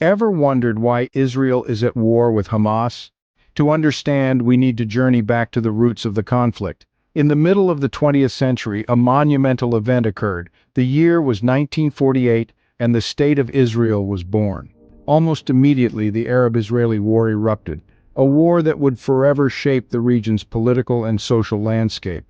Ever wondered why Israel is at war with Hamas? To understand, we need to journey back to the roots of the conflict. In the middle of the 20th century, a monumental event occurred. The year was 1948, and the State of Israel was born. Almost immediately, the Arab-Israeli War erupted, a war that would forever shape the region's political and social landscape.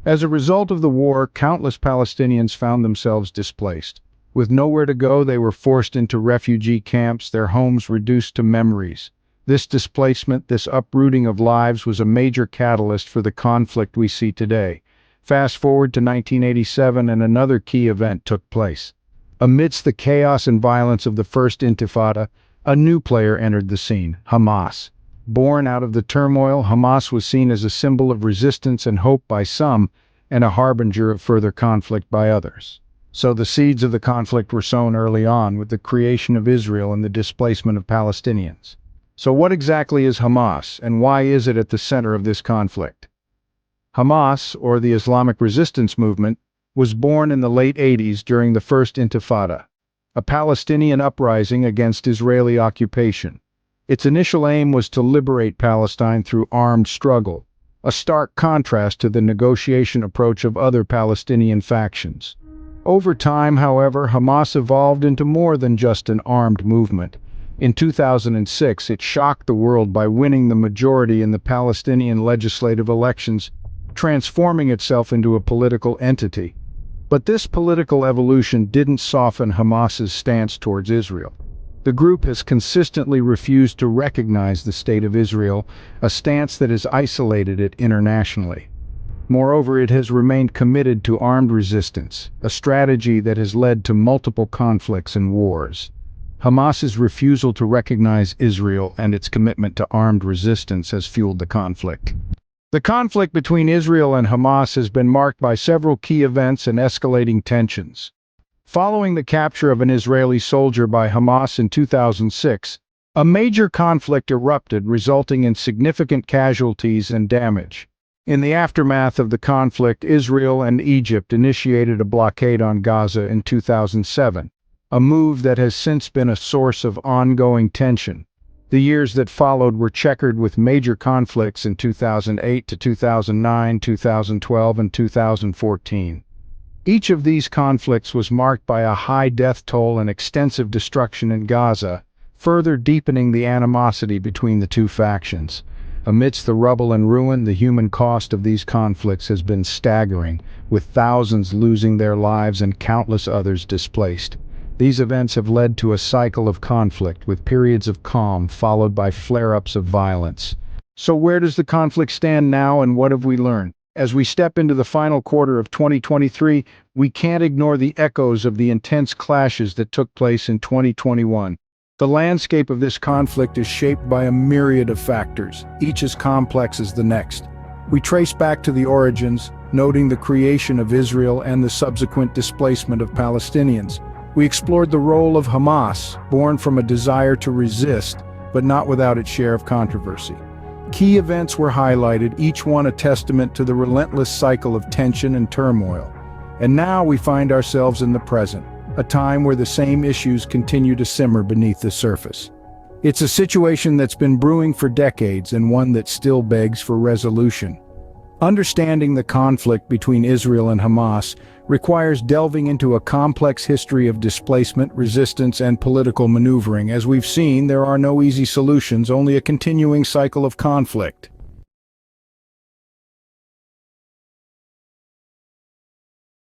As a result of the war, countless Palestinians found themselves displaced. With nowhere to go, they were forced into refugee camps, their homes reduced to memories. This displacement, this uprooting of lives, was a major catalyst for the conflict we see today. Fast forward to 1987, and another key event took place. Amidst the chaos and violence of the First Intifada, a new player entered the scene: Hamas. Born out of the turmoil, Hamas was seen as a symbol of resistance and hope by some, and a harbinger of further conflict by others. So the seeds of the conflict were sown early on, with the creation of Israel and the displacement of Palestinians. So what exactly is Hamas, and why is it at the center of this conflict? Hamas, or the Islamic Resistance Movement, was born in the late 80s during the First Intifada, a Palestinian uprising against Israeli occupation. Its initial aim was to liberate Palestine through armed struggle, a stark contrast to the negotiation approach of other Palestinian factions. Over time, however, Hamas evolved into more than just an armed movement. In 2006, it shocked the world by winning the majority in the Palestinian legislative elections, transforming itself into a political entity. But this political evolution didn't soften Hamas's stance towards Israel. The group has consistently refused to recognize the State of Israel, a stance that has isolated it internationally. Moreover, it has remained committed to armed resistance, a strategy that has led to multiple conflicts and wars. Hamas's refusal to recognize Israel and its commitment to armed resistance has fueled the conflict. The conflict between Israel and Hamas has been marked by several key events and escalating tensions. Following the capture of an Israeli soldier by Hamas in 2006, a major conflict erupted, resulting in significant casualties and damage. In the aftermath of the conflict, Israel and Egypt initiated a blockade on Gaza in 2007, a move that has since been a source of ongoing tension. The years that followed were checkered with major conflicts in 2008 to 2009, 2012, and 2014. Each of these conflicts was marked by a high death toll and extensive destruction in Gaza, further deepening the animosity between the two factions. Amidst the rubble and ruin, the human cost of these conflicts has been staggering, with thousands losing their lives and countless others displaced. These events have led to a cycle of conflict, with periods of calm followed by flare-ups of violence. So where does the conflict stand now, and what have we learned? As we step into the final quarter of 2023, we can't ignore the echoes of the intense clashes that took place in 2021. The landscape of this conflict is shaped by a myriad of factors, each as complex as the next. We trace back to the origins, noting the creation of Israel and the subsequent displacement of Palestinians. We explored the role of Hamas, born from a desire to resist, but not without its share of controversy. Key events were highlighted, each one a testament to the relentless cycle of tension and turmoil. And now we find ourselves in the present, a time where the same issues continue to simmer beneath the surface. It's a situation that's been brewing for decades and one that still begs for resolution. Understanding the conflict between Israel and Hamas requires delving into a complex history of displacement, resistance, and political maneuvering. As we've seen, there are no easy solutions, only a continuing cycle of conflict.